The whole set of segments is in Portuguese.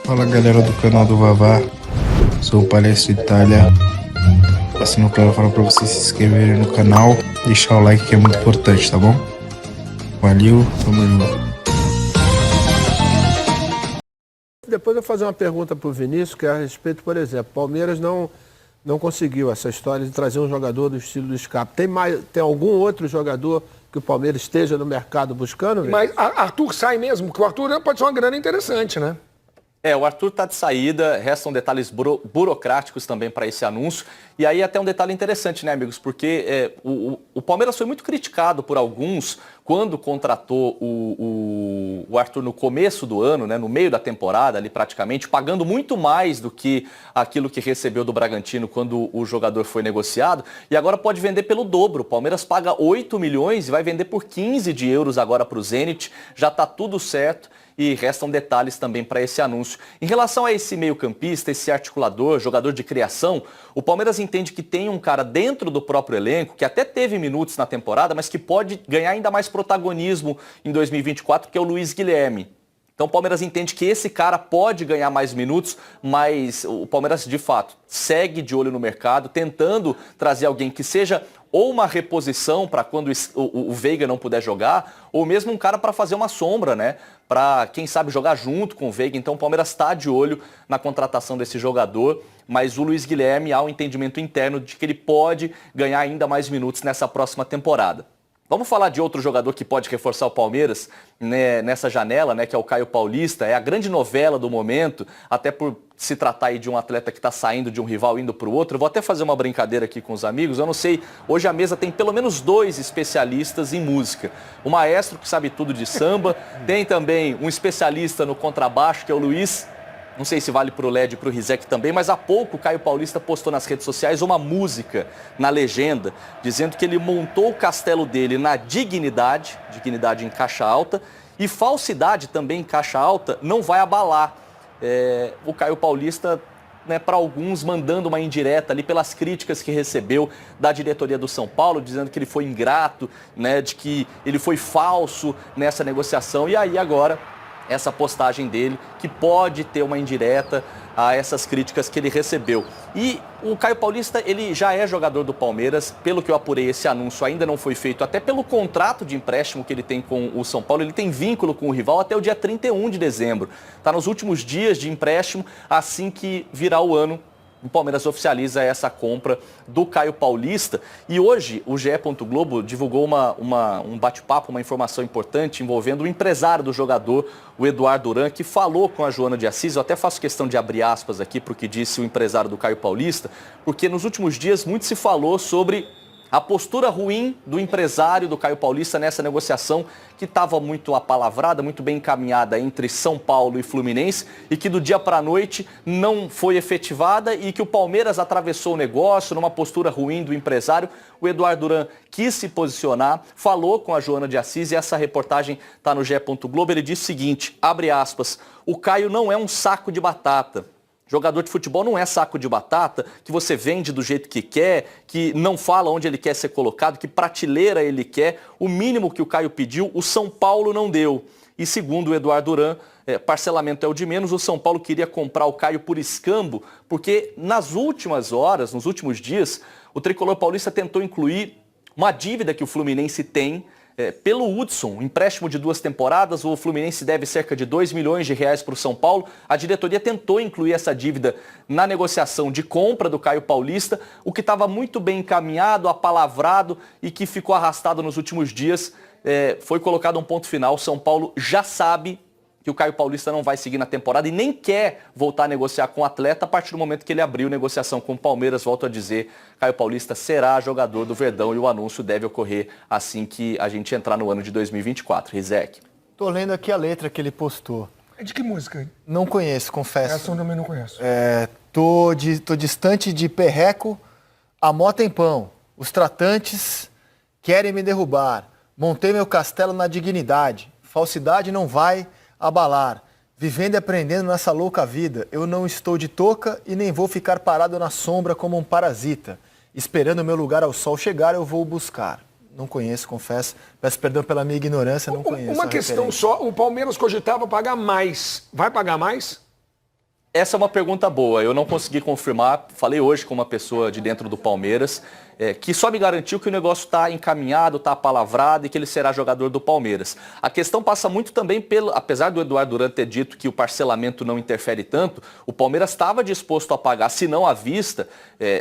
Fala galera do canal do Vavá, sou o Palestra Itália. Assim eu quero falar pra vocês se inscreverem no canal, deixar o like que é muito importante, tá bom? Valeu, tamo junto. Depois eu vou fazer uma pergunta para o Vinícius, que é a respeito, por exemplo, Palmeiras não conseguiu essa história de trazer um jogador do estilo do Scarpa. Tem algum outro jogador que o Palmeiras esteja no mercado buscando? Vinícius? Mas Arthur sai mesmo, porque o Arthur pode ser uma grana interessante, né? O Arthur está de saída, restam detalhes burocráticos também para esse anúncio. E aí até um detalhe interessante, né, amigos? Porque o Palmeiras foi muito criticado por alguns quando contratou o Arthur no começo do ano, né, no meio da temporada, ali praticamente, pagando muito mais do que aquilo que recebeu do Bragantino quando o jogador foi negociado. E agora pode vender pelo dobro. O Palmeiras paga 8 milhões e vai vender por 15 de euros agora para o Zenit. Já está tudo certo. E restam detalhes também para esse anúncio. Em relação a esse meio-campista, esse articulador, jogador de criação, o Palmeiras entende que tem um cara dentro do próprio elenco, que até teve minutos na temporada, mas que pode ganhar ainda mais protagonismo em 2024, que é o Luiz Guilherme. Então o Palmeiras entende que esse cara pode ganhar mais minutos, mas o Palmeiras, de fato, segue de olho no mercado, tentando trazer alguém que seja ou uma reposição para quando o Veiga não puder jogar, ou mesmo um cara para fazer uma sombra, né? Para, quem sabe, jogar junto com o Veiga. Então o Palmeiras está de olho na contratação desse jogador, mas o Luiz Guilherme há um entendimento interno de que ele pode ganhar ainda mais minutos nessa próxima temporada. Vamos falar de outro jogador que pode reforçar o Palmeiras, né, nessa janela, né, que é o Caio Paulista. É a grande novela do momento, até por se tratar aí de um atleta que está saindo de um rival indo para o outro. Eu vou até fazer uma brincadeira aqui com os amigos. Eu não sei, hoje a mesa tem pelo menos 2 especialistas em música. O maestro que sabe tudo de samba, tem também um especialista no contrabaixo, que é o Luiz. Não sei se vale para o LED e para o Rizek também, mas há pouco o Caio Paulista postou nas redes sociais uma música na legenda, dizendo que ele montou o castelo dele na dignidade, dignidade em caixa alta, e falsidade também em caixa alta não vai abalar. O Caio Paulista, né, para alguns, mandando uma indireta ali pelas críticas que recebeu da diretoria do São Paulo, dizendo que ele foi ingrato, né, de que ele foi falso nessa negociação, e aí agora essa postagem dele, que pode ter uma indireta a essas críticas que ele recebeu. E o Caio Paulista, ele já é jogador do Palmeiras, pelo que eu apurei, esse anúncio ainda não foi feito, até pelo contrato de empréstimo que ele tem com o São Paulo, ele tem vínculo com o rival até o dia 31 de dezembro. Está nos últimos dias de empréstimo, assim que virar o ano, o Palmeiras oficializa essa compra do Caio Paulista. E hoje o GE. Globo divulgou um bate-papo, uma informação importante envolvendo o empresário do jogador, o Eduardo Duran, que falou com a Joana de Assis. Eu até faço questão de abrir aspas aqui para o que disse o empresário do Caio Paulista, porque nos últimos dias muito se falou sobre a postura ruim do empresário do Caio Paulista nessa negociação que estava muito apalavrada, muito bem encaminhada entre São Paulo e Fluminense e que do dia para a noite não foi efetivada e que o Palmeiras atravessou o negócio numa postura ruim do empresário. O Eduardo Duran quis se posicionar, falou com a Joana de Assis e essa reportagem está no GE. Globo. Ele disse o seguinte, abre aspas, o Caio não é um saco de batata. Jogador de futebol não é saco de batata, que você vende do jeito que quer, que não fala onde ele quer ser colocado, que prateleira ele quer. O mínimo que o Caio pediu, o São Paulo não deu. E segundo o Eduardo Duran, parcelamento é o de menos, o São Paulo queria comprar o Caio por escambo, porque nas últimas horas, nos últimos dias, o tricolor paulista tentou incluir uma dívida que o Fluminense tem pelo Hudson, um empréstimo de 2 temporadas, o Fluminense deve cerca de 2 milhões de reais para o São Paulo. A diretoria tentou incluir essa dívida na negociação de compra do Caio Paulista, o que estava muito bem encaminhado, apalavrado e que ficou arrastado nos últimos dias. Foi colocado um ponto final. O São Paulo já sabe que o Caio Paulista não vai seguir na temporada e nem quer voltar a negociar com o atleta a partir do momento que ele abriu negociação com o Palmeiras. Volto a dizer, Caio Paulista será jogador do Verdão e o anúncio deve ocorrer assim que a gente entrar no ano de 2024. Rizek. Tô lendo aqui a letra que ele postou. É de que música? Não conheço, confesso. Essa eu também não conheço. Tô distante de perreco, a mó tempão. Os tratantes querem me derrubar. Montei meu castelo na dignidade. Falsidade não vai abalar. Vivendo e aprendendo nessa louca vida. Eu não estou de touca e nem vou ficar parado na sombra como um parasita. Esperando o meu lugar ao sol chegar, eu vou buscar. Não conheço, confesso. Peço perdão pela minha ignorância, não conheço. Uma questão só, o Palmeiras cogitava pagar mais. Vai pagar mais? Essa é uma pergunta boa. Eu não consegui confirmar. Falei hoje com uma pessoa de dentro do Palmeiras que só me garantiu que o negócio está encaminhado, está apalavrado e que ele será jogador do Palmeiras. A questão passa muito também pelo... Apesar do Eduardo Duran ter dito que o parcelamento não interfere tanto, o Palmeiras estava disposto a pagar, se não à vista,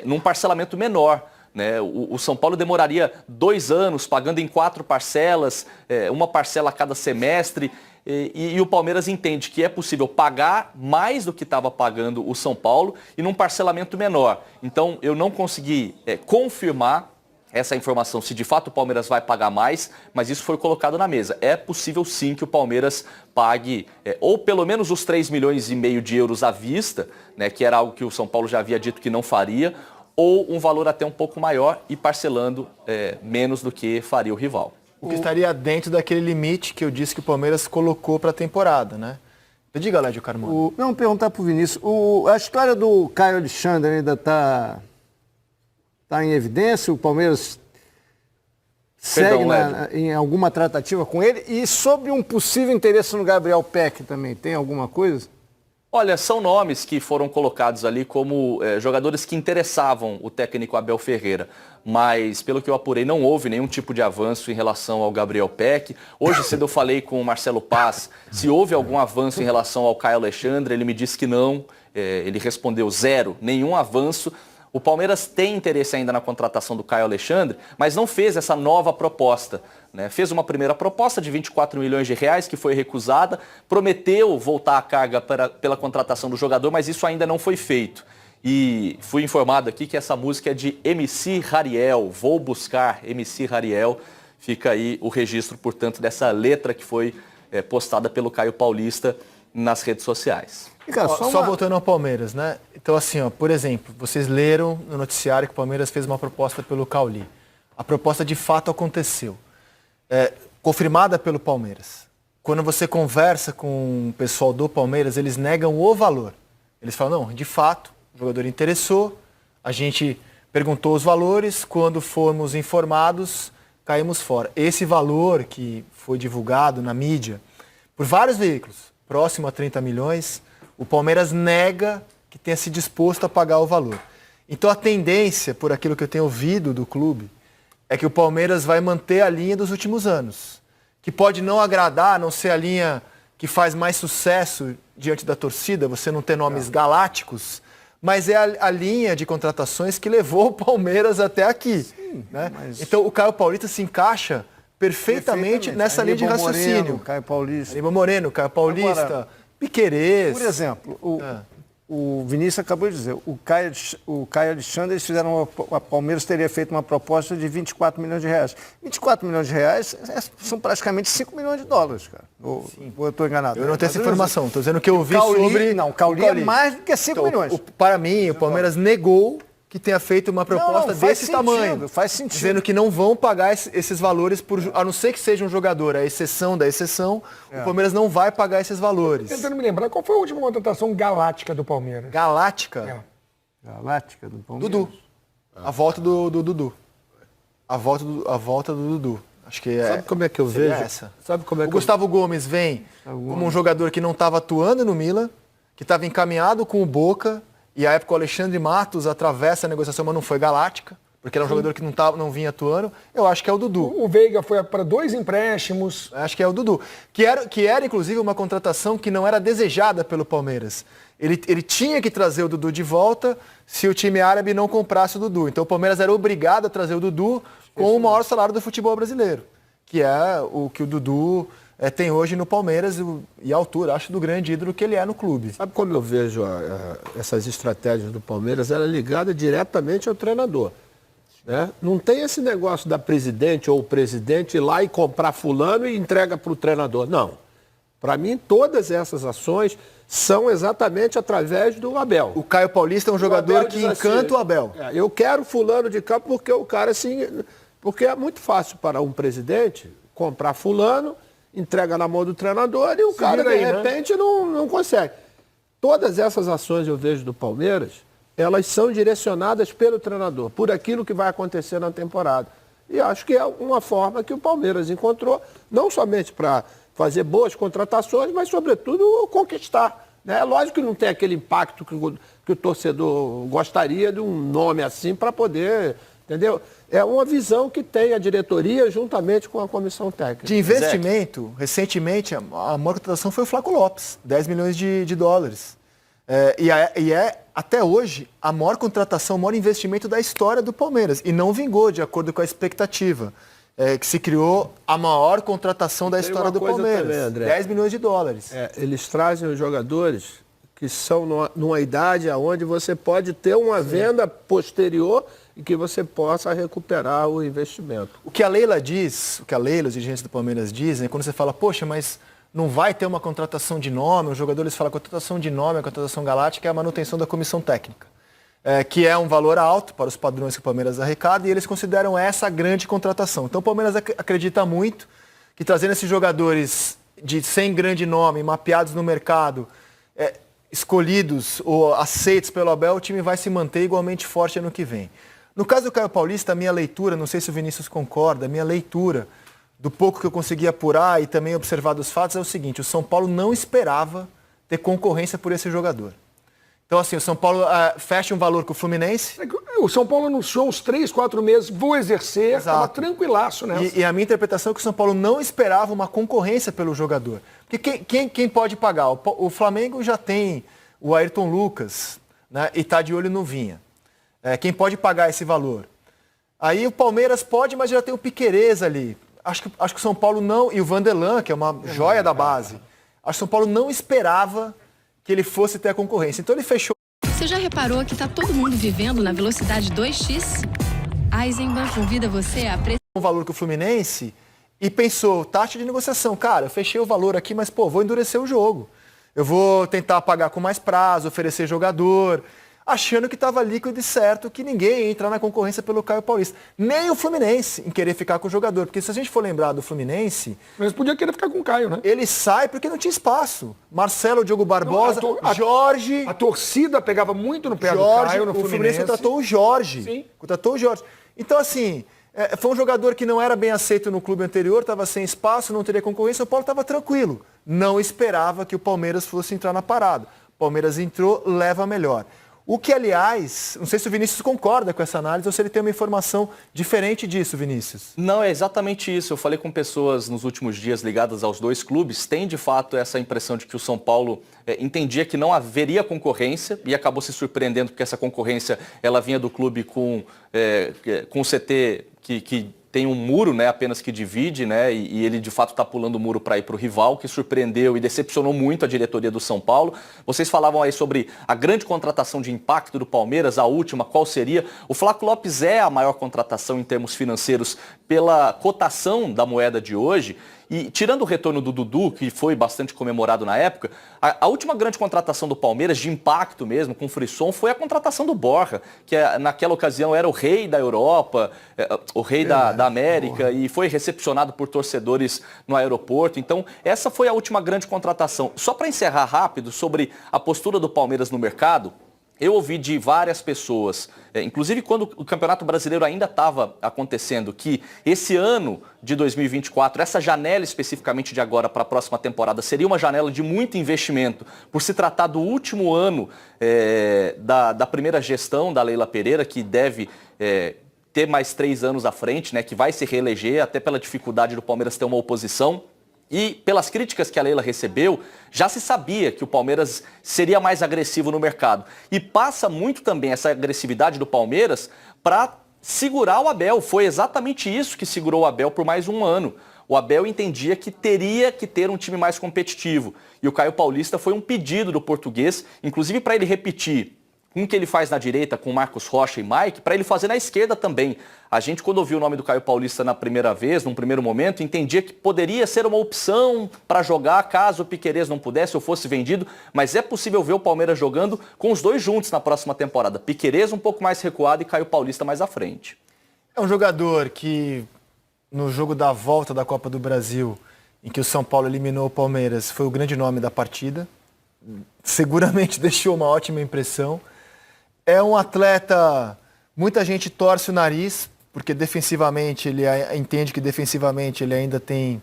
num parcelamento menor. Né? O São Paulo demoraria 2 anos pagando em 4 parcelas, uma parcela a cada semestre, e o Palmeiras entende que é possível pagar mais do que estava pagando o São Paulo e num parcelamento menor. Então eu não consegui confirmar essa informação, se de fato o Palmeiras vai pagar mais, mas isso foi colocado na mesa. É possível sim que o Palmeiras pague ou pelo menos os 3,5 milhões de euros à vista, né, que era algo que o São Paulo já havia dito que não faria, ou um valor até um pouco maior e parcelando menos do que faria o rival. O que estaria dentro daquele limite que eu disse que o Palmeiras colocou para a temporada, né? Diga, Lédio Carmona. Não, perguntar para o Vinícius. A história do Caio Alexandre ainda está em evidência? O Palmeiras segue em alguma tratativa com ele? E sobre um possível interesse no Gabriel Peck também, tem alguma coisa? Olha, são nomes que foram colocados ali como jogadores que interessavam o técnico Abel Ferreira. Mas, pelo que eu apurei, não houve nenhum tipo de avanço em relação ao Gabriel Peck. Hoje cedo eu falei com o Marcelo Paz se houve algum avanço em relação ao Caio Alexandre. Ele me disse que não. Ele respondeu 0, nenhum avanço. O Palmeiras tem interesse ainda na contratação do Caio Alexandre, mas não fez essa nova proposta. Né? Fez uma primeira proposta de 24 milhões de reais, que foi recusada, prometeu voltar à carga pela contratação do jogador, mas isso ainda não foi feito. E fui informado aqui que essa música é de MC Hariel, Vou Buscar MC Hariel. Fica aí o registro, portanto, dessa letra que foi postada pelo Caio Paulista nas redes sociais. Só voltando ao Palmeiras, né? Então, assim, ó, por exemplo, vocês leram no noticiário que o Palmeiras fez uma proposta pelo Cauli. A proposta de fato aconteceu. Confirmada pelo Palmeiras. Quando você conversa com o pessoal do Palmeiras, eles negam o valor. Eles falam, não, de fato, o jogador interessou, a gente perguntou os valores, quando fomos informados, caímos fora. Esse valor que foi divulgado na mídia por vários veículos, próximo a 30 milhões, o Palmeiras nega que tenha se disposto a pagar o valor. Então a tendência, por aquilo que eu tenho ouvido do clube, é que o Palmeiras vai manter a linha dos últimos anos. Que pode não agradar, não ser a linha que faz mais sucesso diante da torcida, você não ter nomes galácticos, mas é a linha de contratações que levou o Palmeiras até aqui. Sim, né? Então o Caio Paulista se encaixa perfeitamente nessa linha de raciocínio. Moreno, Caio Paulista. Aníbal Moreno, Caio Paulista, agora, Piquerez. Por exemplo, o Vinícius acabou de dizer, o Caio Alexandre, eles fizeram a Palmeiras teria feito uma proposta de 24 milhões de reais. 24 milhões de reais são praticamente 5 milhões de dólares, cara. Ou eu estou enganado? Eu não tenho essa informação, estou dizendo que eu ouvi sobre... Não, o Cauli é mais do que 5 milhões. Para mim, o Palmeiras negou que tenha feito uma proposta desse tamanho. Faz sentido. Dizendo que não vão pagar esses valores, a não ser que seja um jogador, a exceção da exceção, o Palmeiras não vai pagar esses valores. Tentando me lembrar, qual foi a última contratação galáctica do Palmeiras? Galáctica? Galáctica do Palmeiras? Dudu. A volta do Dudu. A volta do Dudu. Acho que Sabe como é que eu vejo? Essa. Sabe como é que o Gustavo Gomes vem como um jogador que não estava atuando no Milan, que estava encaminhado com o Boca, e a época o Alexandre Matos atravessa a negociação, mas não foi galáctica, porque era um jogador que não vinha atuando. Eu acho que é o Dudu. O Veiga foi para 2 empréstimos. Acho que é o Dudu. Que era, inclusive, uma contratação que não era desejada pelo Palmeiras. Ele tinha que trazer o Dudu de volta se o time árabe não comprasse o Dudu. Então o Palmeiras era obrigado a trazer o Dudu com o maior salário do futebol brasileiro, que é o que o Dudu tem hoje no Palmeiras e a altura, acho, do grande ídolo que ele é no clube. Sabe como eu vejo essas estratégias do Palmeiras? Ela é ligada diretamente ao treinador. Né? Não tem esse negócio da presidente ou o presidente ir lá e comprar fulano e entrega para o treinador. Não. Para mim, todas essas ações são exatamente através do Abel. O Caio Paulista é um jogador que encanta o Abel. Eu quero fulano de campo porque o cara assim... Porque é muito fácil para um presidente comprar fulano, entrega na mão do treinador e o cara, de repente, não consegue. Todas essas ações eu vejo do Palmeiras, elas são direcionadas pelo treinador, por aquilo que vai acontecer na temporada. E acho que é uma forma que o Palmeiras encontrou, não somente para fazer boas contratações, mas, sobretudo, conquistar É lógico que não tem aquele impacto que o torcedor gostaria de um nome assim para poder, entendeu? É uma visão que tem a diretoria juntamente com a comissão técnica. De investimento, recentemente, a maior contratação foi o Flaco Lopes, 10 milhões de dólares. Até hoje, a maior contratação, o maior investimento da história do Palmeiras. E não vingou, de acordo com a expectativa. Que se criou a maior contratação da história do Palmeiras. Também, André. 10 milhões de dólares. Eles trazem os jogadores que são numa idade onde você pode ter uma venda posterior e que você possa recuperar o investimento. O que a Leila diz, o que a Leila, os dirigentes do Palmeiras dizem, quando você fala, poxa, mas não vai ter uma contratação de nome, os jogadores falam contratação de nome, a contratação galáctica é a manutenção da comissão técnica, que é um valor alto para os padrões que o Palmeiras arrecada, e eles consideram essa a grande contratação. Então o Palmeiras acredita muito que trazendo esses jogadores sem grande nome, mapeados no mercado, escolhidos ou aceitos pelo Abel, o time vai se manter igualmente forte ano que vem. No caso do Caio Paulista, a minha leitura, não sei se o Vinícius concorda, a minha leitura do pouco que eu consegui apurar e também observar dos fatos é o seguinte: o São Paulo não esperava ter concorrência por esse jogador. Então, assim, o São Paulo fecha um valor com o Fluminense. O São Paulo anunciou uns 3, 4 meses, vou exercer, estava tranquilaço, né? E a minha interpretação é que o São Paulo não esperava uma concorrência pelo jogador. Porque quem pode pagar? O Flamengo já tem o Ayrton Lucas, né, e está de olho no Vinha. Quem pode pagar esse valor? Aí o Palmeiras pode, mas já tem o Piquerez ali. Acho que o São Paulo não... E o Vanderlan, que é uma joia da base. Acho que o São Paulo não esperava que ele fosse ter a concorrência. Então ele fechou. Você já reparou que está todo mundo vivendo na velocidade 2x? A Eisenbahn convida você a apreciar o valor que o Fluminense e pensou, taxa de negociação. Cara, eu fechei o valor aqui, mas, vou endurecer o jogo. Eu vou tentar pagar com mais prazo, oferecer jogador, achando que estava líquido e certo, que ninguém ia entrar na concorrência pelo Caio Paulista. Nem o Fluminense em querer ficar com o jogador. Porque se a gente for lembrar do Fluminense... Mas podia querer ficar com o Caio, né? Ele sai porque não tinha espaço. Marcelo, Diogo Barbosa, Jorge... A torcida pegava muito no pé do Caio no Fluminense. O Fluminense contratou o Jorge. Sim. Contratou o Jorge. Então, assim, foi um jogador que não era bem aceito no clube anterior, estava sem espaço, não teria concorrência. O Paulo estava tranquilo. Não esperava que o Palmeiras fosse entrar na parada. O Palmeiras entrou, leva melhor. O que, aliás, não sei se o Vinícius concorda com essa análise ou se ele tem uma informação diferente disso, Vinícius. Não, é exatamente isso. Eu falei com pessoas nos últimos dias ligadas aos dois clubes. Tem, de fato, essa impressão de que o São Paulo entendia que não haveria concorrência e acabou se surpreendendo porque essa concorrência ela vinha do clube com o CT que tem um muro, né, apenas que divide, né, e ele de fato está pulando o muro para ir para o rival, que surpreendeu e decepcionou muito a diretoria do São Paulo. Vocês falavam aí sobre a grande contratação de impacto do Palmeiras, a última, qual seria? O Flaco Lopes é a maior contratação em termos financeiros pela cotação da moeda de hoje. E tirando o retorno do Dudu, que foi bastante comemorado na época, a última grande contratação do Palmeiras, de impacto mesmo, com frisson, foi a contratação do Borja, que naquela ocasião era o rei da Europa, o rei da América, e foi recepcionado por torcedores no aeroporto. Então, essa foi a última grande contratação. Só para encerrar rápido sobre a postura do Palmeiras no mercado, eu ouvi de várias pessoas, inclusive quando o Campeonato Brasileiro ainda estava acontecendo, que esse ano de 2024, essa janela especificamente de agora para a próxima temporada, seria uma janela de muito investimento, por se tratar do último ano da primeira gestão da Leila Pereira, que deve ter mais 3 anos à frente, né, que vai se reeleger, até pela dificuldade do Palmeiras ter uma oposição. E pelas críticas que a Leila recebeu, já se sabia que o Palmeiras seria mais agressivo no mercado. E passa muito também essa agressividade do Palmeiras para segurar o Abel. Foi exatamente isso que segurou o Abel por mais um ano. O Abel entendia que teria que ter um time mais competitivo. E o Caio Paulista foi um pedido do português, inclusive para ele repetir o que ele faz na direita com Marcos Rocha e Mike, para ele fazer na esquerda também. A gente, quando ouviu o nome do Caio Paulista na primeira vez, num primeiro momento, entendia que poderia ser uma opção para jogar caso o Piquerez não pudesse ou fosse vendido, mas é possível ver o Palmeiras jogando com os dois juntos na próxima temporada. Piquerez um pouco mais recuado e Caio Paulista mais à frente. É um jogador que, no jogo da volta da Copa do Brasil, em que o São Paulo eliminou o Palmeiras, foi o grande nome da partida. Seguramente deixou uma ótima impressão. É um atleta, muita gente torce o nariz, porque defensivamente ele entende que defensivamente ele ainda tem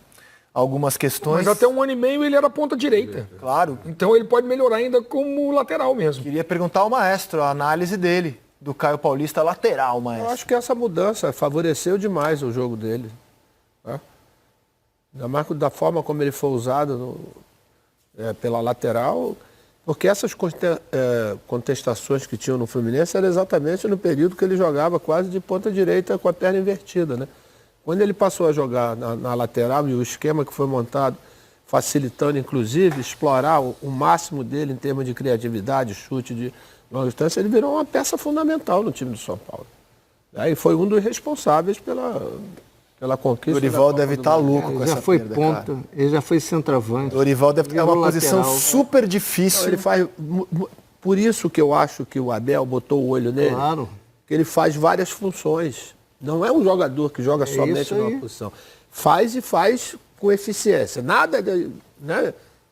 algumas questões. Mas até um ano e meio ele era ponta direita. Claro. Então ele pode melhorar ainda como lateral mesmo. Queria perguntar ao maestro a análise dele, do Caio Paulista lateral, Eu maestro. acho que essa mudança favoreceu demais o jogo dele. Né? Ainda mais da forma como ele foi usado pela lateral, porque essas contestações que tinham no Fluminense eram exatamente no período que ele jogava quase de ponta direita com a perna invertida. Né? Quando ele passou a jogar na lateral e o esquema que foi montado, facilitando inclusive explorar o máximo dele em termos de criatividade, chute de longa distância, ele virou uma peça fundamental no time do São Paulo. Aí foi um dos responsáveis pela conquista. Dorival deve estar louco com Ele essa já foi perda, ponta, cara. ele já foi centroavante. Dorival deve ter uma Virou posição lateral. super difícil. Ele faz. Por isso que eu acho que o Abel botou o olho nele. Claro. Que ele faz várias funções. Não é um jogador que joga somente isso numa aí. posição. Faz e faz com eficiência. Nada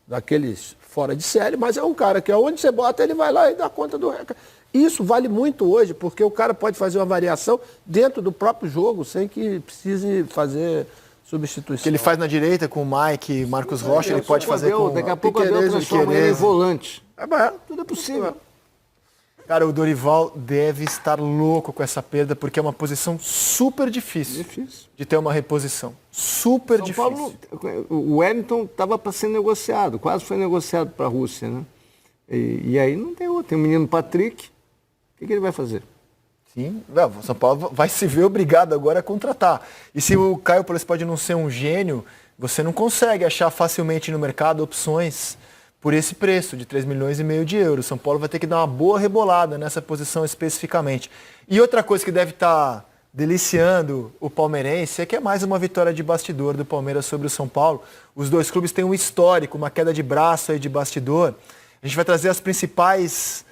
daqueles fora de série, mas é um cara que onde você bota, ele vai lá e dá conta do recado. Isso vale muito hoje, porque o cara pode fazer uma variação dentro do próprio jogo, sem que precise fazer substituição. Que ele faz na direita com o Mike e Marcos Rocha, ele pode fazer com Daqui a pouco o Abel Piquerez, transforma ele em volante. Tudo é possível. Cara, o Dorival deve estar louco com essa perda, porque é uma posição super difícil, de ter uma reposição. Super São difícil. Paulo, o Wellington estava para ser negociado, quase foi negociado para a Rússia, né? E aí não tem outro. Tem o menino Patrick, o que ele vai fazer? Sim, o São Paulo vai se ver obrigado agora a contratar. E se o Caio Paulista pode não ser um gênio, você não consegue achar facilmente no mercado opções por esse preço de 3,5 milhões de euros. São Paulo vai ter que dar uma boa rebolada nessa posição especificamente. E outra coisa que deve estar deliciando o palmeirense é que é mais uma vitória de bastidor do Palmeiras sobre o São Paulo. Os dois clubes têm um histórico, uma queda de braço aí de bastidor. A gente vai trazer as principais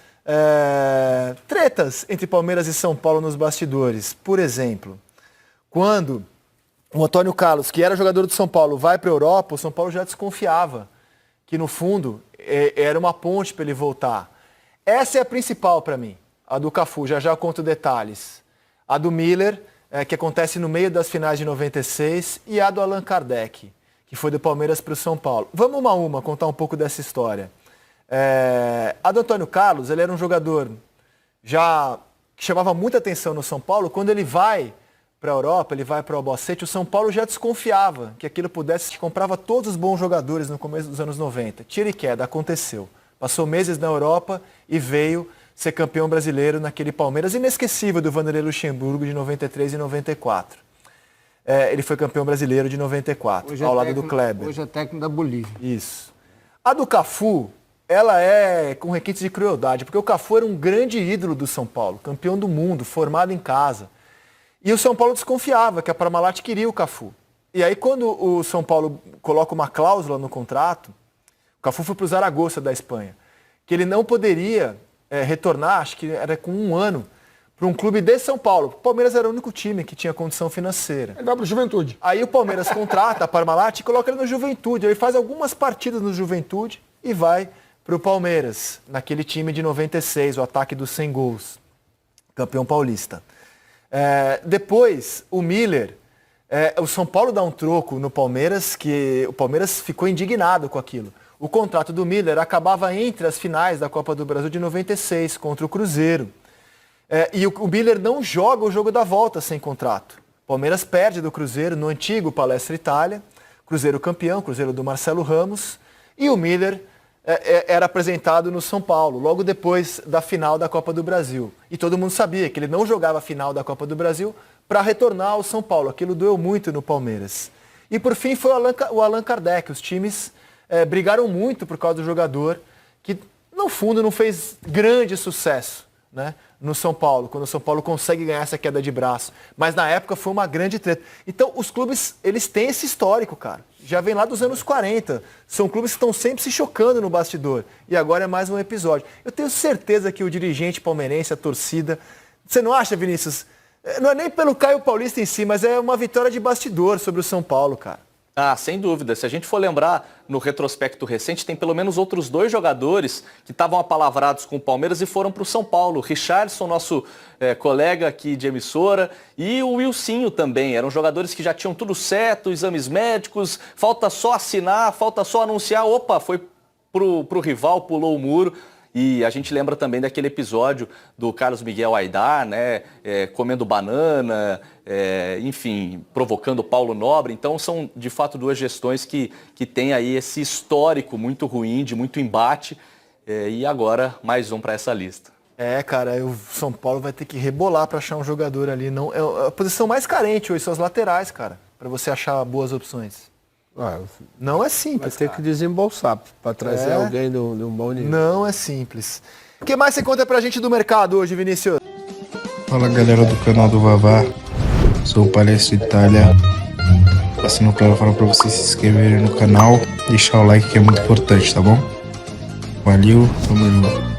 tretas entre Palmeiras e São Paulo nos bastidores. Por exemplo, quando o Antônio Carlos, que era jogador do São Paulo, vai para a Europa, o São Paulo já desconfiava que no fundo era uma ponte para ele voltar. Essa é a principal para mim, a do Cafu, já eu conto detalhes. A do Miller, que acontece no meio das finais de 96, e a do Allan Kardec, que foi do Palmeiras para o São Paulo. Vamos uma a uma contar um pouco dessa história. A do Antônio Carlos, ele era um jogador que chamava muita atenção no São Paulo. Quando ele vai para a Europa, ele vai para o Albacete, o São Paulo já desconfiava que aquilo pudesse, comprava todos os bons jogadores no começo dos anos 90. Tira e queda, aconteceu. Passou meses na Europa e veio ser campeão brasileiro naquele Palmeiras inesquecível do Vanderlei Luxemburgo de 93 e 94. Ele foi campeão brasileiro de 94, ao lado do Kleber. Hoje é técnico da Bolívia. Isso. A do Cafu, ela é com requintes de crueldade, porque o Cafu era um grande ídolo do São Paulo, campeão do mundo, formado em casa. E o São Paulo desconfiava que a Parmalat queria o Cafu. E aí quando o São Paulo coloca uma cláusula no contrato, o Cafu foi para o Zaragoza da Espanha, que ele não poderia retornar, acho que era com 1 ano, para um clube de São Paulo. O Palmeiras era o único time que tinha condição financeira. Ele vai para o Juventude. Aí o Palmeiras contrata a Parmalat e coloca ele no Juventude. Ele faz algumas partidas no Juventude e vai para o Palmeiras, naquele time de 96, o ataque dos 100 gols, campeão paulista. Depois, o Miller, o São Paulo dá um troco no Palmeiras, que o Palmeiras ficou indignado com aquilo. O contrato do Miller acabava entre as finais da Copa do Brasil de 96, contra o Cruzeiro. E o Miller não joga o jogo da volta sem contrato. O Palmeiras perde do Cruzeiro no antigo Palestra Itália, Cruzeiro campeão, Cruzeiro do Marcelo Ramos, e o Miller era apresentado no São Paulo, logo depois da final da Copa do Brasil. E todo mundo sabia que ele não jogava a final da Copa do Brasil para retornar ao São Paulo. Aquilo doeu muito no Palmeiras. E por fim foi o Allan Kardec. Os times brigaram muito por causa do jogador, que no fundo não fez grande sucesso, né, no São Paulo, quando o São Paulo consegue ganhar essa queda de braço. Mas na época foi uma grande treta. Então os clubes, eles têm esse histórico, cara. Já vem lá dos anos 40. São clubes que estão sempre se chocando no bastidor. E agora é mais um episódio. Eu tenho certeza que o dirigente palmeirense, a torcida... Você não acha, Vinícius? Não é nem pelo Caio Paulista em si, mas é uma vitória de bastidor sobre o São Paulo, cara. Ah, sem dúvida. Se a gente for lembrar, no retrospecto recente, tem pelo menos outros 2 jogadores que estavam apalavrados com o Palmeiras e foram para o São Paulo. O Richarlison, nosso colega aqui de emissora, e o Wilsinho também. Eram jogadores que já tinham tudo certo, exames médicos, falta só assinar, falta só anunciar. Opa, foi pro rival, pulou o muro. E a gente lembra também daquele episódio do Carlos Miguel Aidar, né, comendo banana, enfim, provocando o Paulo Nobre. Então são, de fato, 2 gestões que têm aí esse histórico muito ruim, de muito embate. E agora, mais um para essa lista. Cara, o São Paulo vai ter que rebolar para achar um jogador ali. Não, é a posição mais carente hoje, são as laterais, cara, para você achar boas opções. Não é simples. Vai ter que desembolsar para trazer alguém de um bom nível. Não é simples. O que mais você conta pra gente do mercado hoje, Vinícius? Fala galera do canal do Vavá, sou o Palestra Itália. Passando para falar para vocês se inscreverem no canal, deixar o like que é muito importante, tá bom? Valeu, tamo junto.